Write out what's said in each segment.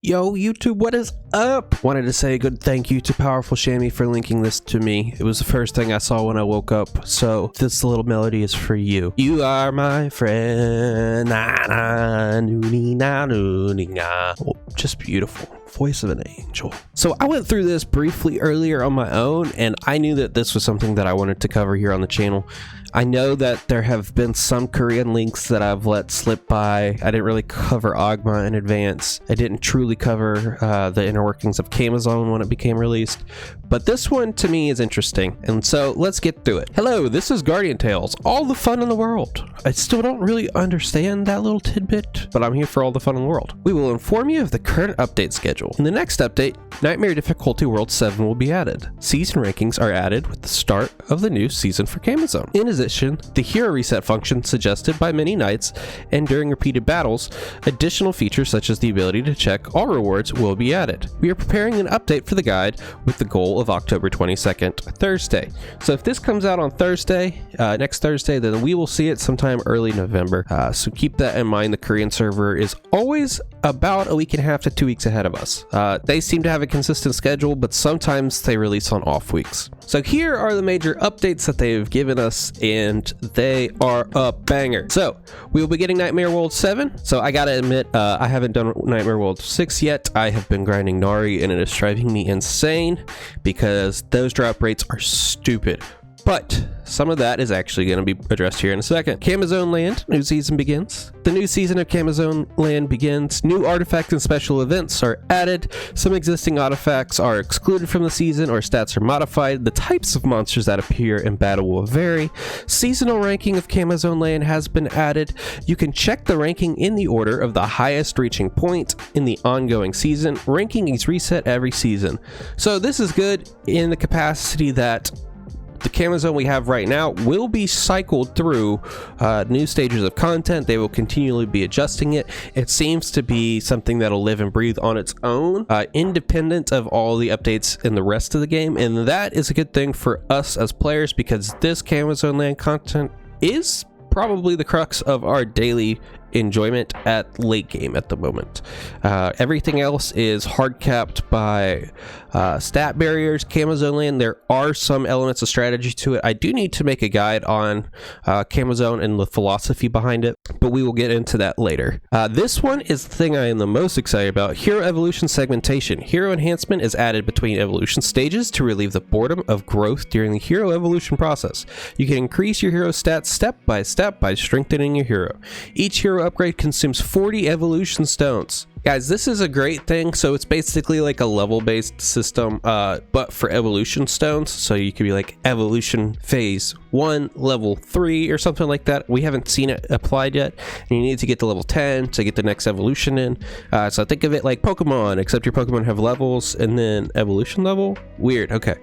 Yo, YouTube, what is up? Wanted to say a good thank you to Powerful Shammy for linking this to me. It was the first thing I saw when I woke up, so this little melody is for you. You are my friend. Na, na, noonie, na, noonie, na. Oh, just beautiful. Voice of an angel. So I went through this briefly earlier on my own, and I knew that this was something that I wanted to cover here on the channel. I know that there have been some Korean links that I've let slip by. I didn't really cover Ogma in advance. I didn't truly cover the inner workings of Camazone when it became released. But this one to me is interesting, and so let's get through it. Hello, this is Guardian Tales. All the fun in the world. I still don't really understand that little tidbit, but I'm here for all the fun in the world. We will inform you of the current update schedule. In the next update, Nightmare Difficulty World 7 will be added. Season rankings are added with the start of the new season for Camazone. In addition, the hero reset function suggested by many knights and during repeated battles, additional features such as the ability to check all rewards will be added. We are preparing an update for the guide with the goal of October 22nd, Thursday. So if this comes out on Thursday, next Thursday, then we will see it sometime early November. So keep that in mind. The Korean server is always about a week and a half to 2 weeks ahead of us. They seem to have a consistent schedule, but sometimes they release on off weeks. So here are the major updates that they've given us, and they are a banger. So we will be getting Nightmare World 7. So I gotta admit, I haven't done Nightmare World 6 yet. I have been grinding Nari, and it is driving me insane because those drop rates are stupid. But some of that is actually going to be addressed here in a second. Camazone Land, new season begins. The new season of Camazone Land begins. New artifacts and special events are added. Some existing artifacts are excluded from the season or stats are modified. The types of monsters that appear in battle will vary. Seasonal ranking of Camazone Land has been added. You can check the ranking in the order of the highest reaching point in the ongoing season. Ranking is reset every season. So this is good in the capacity that the Camazone we have right now will be cycled through new stages of content. They will continually be adjusting it. It seems to be something that'll live and breathe on its own, independent of all the updates in the rest of the game. And that is a good thing for us as players because this Camazone Land content is probably the crux of our daily enjoyment at late game at the moment. Everything else is hard capped by stat barriers. Camazone Land, there are some elements of strategy to it. I do need to make a guide on Camazone and the philosophy behind it, but we will get into that later. This one is the thing I am the most excited about. Hero evolution segmentation. Hero enhancement is added between evolution stages to relieve the boredom of growth during the hero evolution process. You can increase your hero stats step by step by strengthening your hero. Each hero upgrade consumes 40 evolution stones. Guys, this is a great thing. So it's basically like a level-based system, but for evolution stones. So you could be like evolution phase 1, level 3 or something like that. We haven't seen it applied yet. And you need to get to level 10 to get the next evolution in. So think of it like Pokemon, except your Pokemon have levels and then evolution level. Weird. Okay.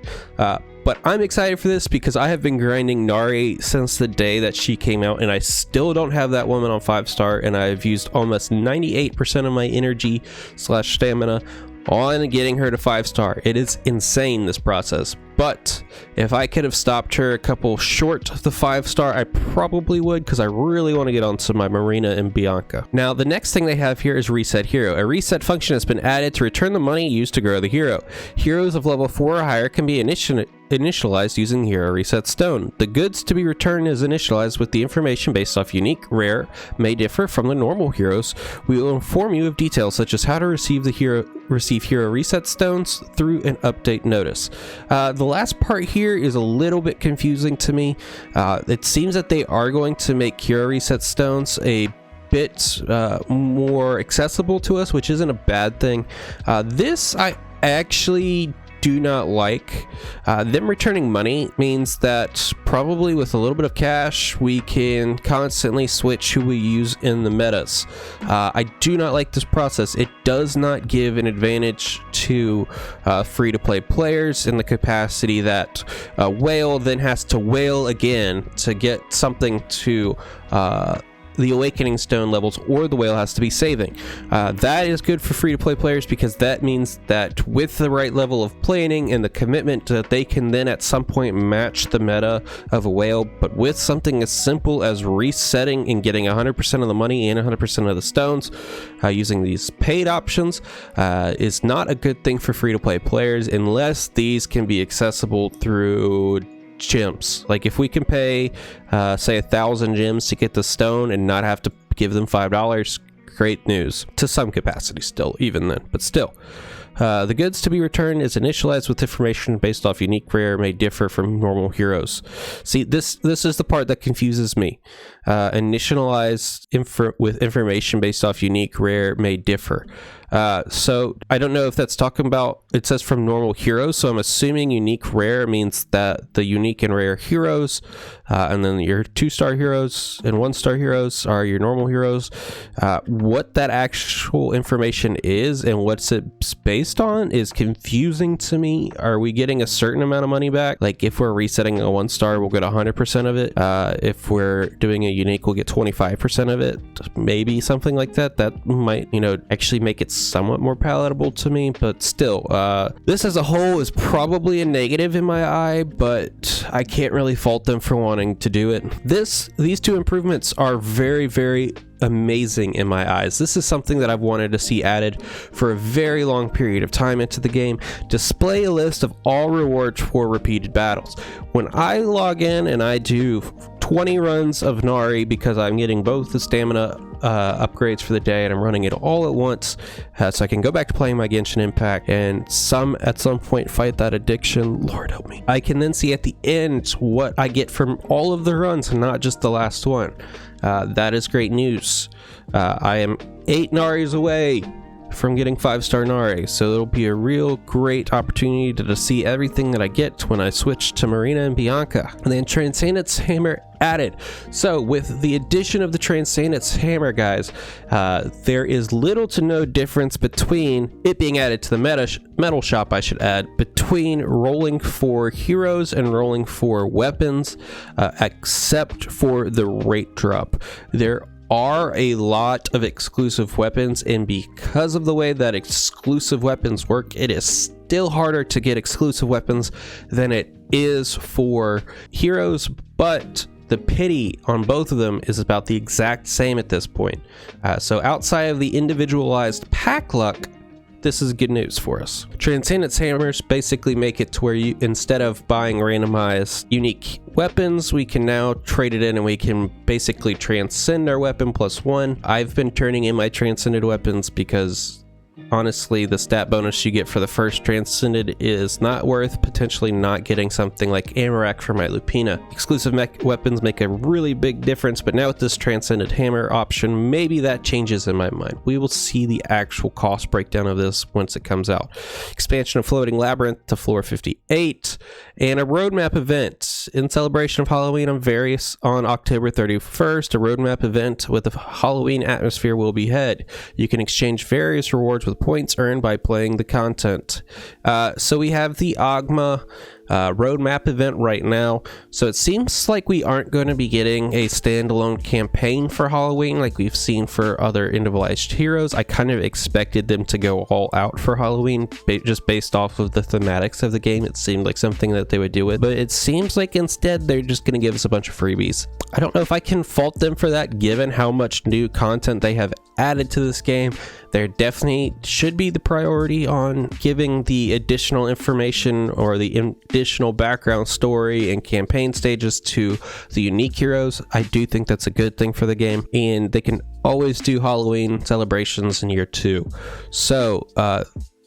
But I'm excited for this because I have been grinding Nari since the day that she came out, and I still don't have that woman on 5-star, and I've used almost 98% of my energy / stamina on getting her to 5-star. It is insane, this process. But if I could have stopped her a couple short of the 5-star, I probably would, because I really want to get onto my Marina and Bianca. Now, the next thing they have here is Reset Hero. A reset function has been added to return the money used to grow the hero. Heroes of level 4 or higher can be initialized using the Hero Reset Stone. The goods to be returned is initialized with the information based off unique, rare, may differ from the normal heroes. We will inform you of details such as how to receive Hero Reset Stones through an update notice. The last part here is a little bit confusing to me. It seems that they are going to make Hero Reset Stones a bit more accessible to us, which isn't a bad thing. This I actually do not like. Them returning money means that probably with a little bit of cash we can constantly switch who we use in the metas. I do not like this process. It does not give an advantage to free-to-play players in the capacity that Whale then has to whale again to get something to the Awakening Stone levels or the whale has to be saving. That is good for free-to-play players because that means that with the right level of planning and the commitment that they can then at some point match the meta of a whale, but with something as simple as resetting and getting 100% of the money and 100% of the stones using these paid options is not a good thing for free-to-play players unless these can be accessible through gems. Like if we can pay say 1,000 gems to get the stone and not have to give them $5, great news to some capacity still, even then, but still. The goods to be returned is initialized with information based off unique rare may differ from normal heroes. See, this is the part that confuses me. Initialized with information based off unique rare may differ. So I don't know if that's talking about, it says from normal heroes, so I'm assuming unique rare means that the unique and rare heroes, and then your 2-star heroes and 1-star heroes are your normal heroes. What that actual information is and what's it's based on is confusing to me. Are we getting a certain amount of money back? Like if we're resetting a 1-star, we'll get 100% of it. If we're doing a unique, we'll get 25% of it. Maybe something like that. That might, actually make it somewhat more palatable to me, but still, this as a whole is probably a negative in my eye, but I can't really fault them for wanting to do it. These two improvements are very, very amazing in my eyes. This is something that I've wanted to see added for a very long period of time into the game. Display a list of all rewards for repeated battles. When I log in and I do 20 runs of Nari because I'm getting both the stamina upgrades for the day and I'm running it all at once, so I can go back to playing my Genshin Impact and at some point fight that addiction. Lord help me. I can then see at the end what I get from all of the runs and not just the last one. That is great news. I am 8 Naris away from getting 5-star Nari, so it'll be a real great opportunity to see everything that I get when I switch to Marina and Bianca. And then Transcendence Hammer added. So with the addition of the Transcendence Hammer, guys, there is little to no difference between it being added to the metal shop, I should add, between rolling for heroes and rolling for weapons, except for the rate drop. There are a lot of exclusive weapons, and because of the way that exclusive weapons work, it is still harder to get exclusive weapons than it is for heroes, but the pity on both of them is about the exact same at this point. So outside of the individualized pack luck, this is good news for us. Transcendence Hammers basically make it to where you, instead of buying randomized unique weapons, we can now trade it in and we can basically transcend our weapon +1. I've been turning in my transcended weapons because honestly the stat bonus you get for the first transcended is not worth potentially not getting something like Amarak for my Lupina. Exclusive weapons make a really big difference, but now with this transcended hammer option, maybe that changes in my mind. We will see the actual cost breakdown of this once it comes out. Expansion of Floating Labyrinth to floor 58, and a roadmap event in celebration of Halloween on October 31st. A roadmap event with a Halloween atmosphere will be held. You can exchange various rewards with points earned by playing the content. So we have the Agma roadmap event right now, so it seems like we aren't going to be getting a standalone campaign for Halloween like we've seen for other individualized heroes. I kind of expected them to go all out for Halloween just based off of the thematics of the game. It seemed like something that they would do it, but it seems like instead they're just going to give us a bunch of freebies. I don't know if I can fault them for that given how much new content they have added to this game. There definitely should be the priority on giving the additional information or the additional background story and campaign stages to the unique heroes. I do think that's a good thing for the game, and they can always do Halloween celebrations in year 2. So,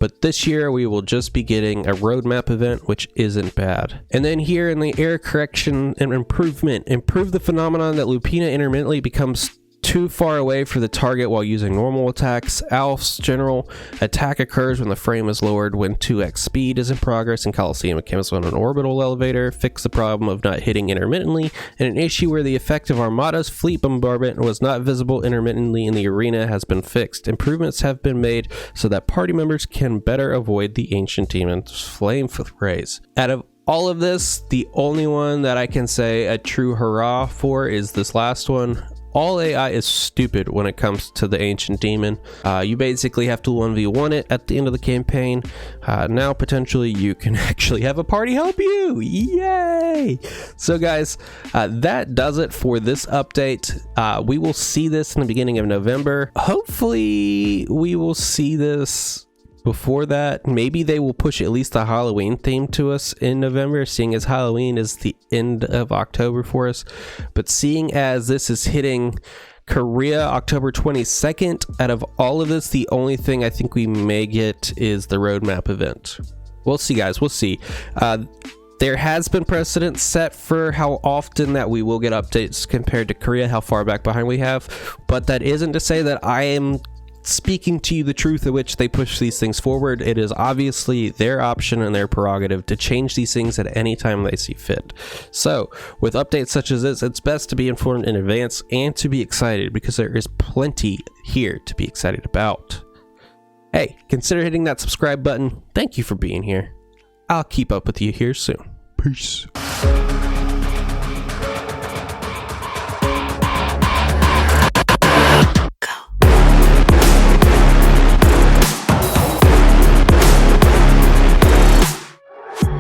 but this year we will just be getting a roadmap event, which isn't bad. And then here in the error correction and improvement, improve the phenomenon that Lupina intermittently becomes too far away for the target while using normal attacks. Alf's general attack occurs when the frame is lowered when 2x speed is in progress, and Coliseum becomes on an orbital elevator. Fix the problem of not hitting intermittently, and an issue where the effect of Armada's fleet bombardment was not visible intermittently in the arena has been fixed. Improvements have been made so that party members can better avoid the Ancient Demon's flame rays. Out of all of this, the only one that I can say a true hurrah for is this last one. all AI is stupid when it comes to the Ancient Demon. You basically have to 1v1 it at the end of the campaign. Now potentially you can actually have a party help you. Yay! So guys, that does it for this update. We will see this in the beginning of November. Hopefully we will see this before that. Maybe they will push at least the Halloween theme to us in November, seeing as Halloween is the end of October for us. But seeing as this is hitting Korea October 22nd, out of all of this, the only thing I think we may get is the roadmap event. We'll see, guys. We'll see. There has been precedent set for how often that we will get updates compared to Korea, how far back behind we have. But that isn't to say that I am speaking to you the truth at which they push these things forward. It is obviously their option and their prerogative to change these things at any time they see fit. So with updates such as this, it's best to be informed in advance and to be excited, because there is plenty here to be excited about. Hey, consider hitting that subscribe button. Thank you for being here. I'll keep up with you here soon. Peace.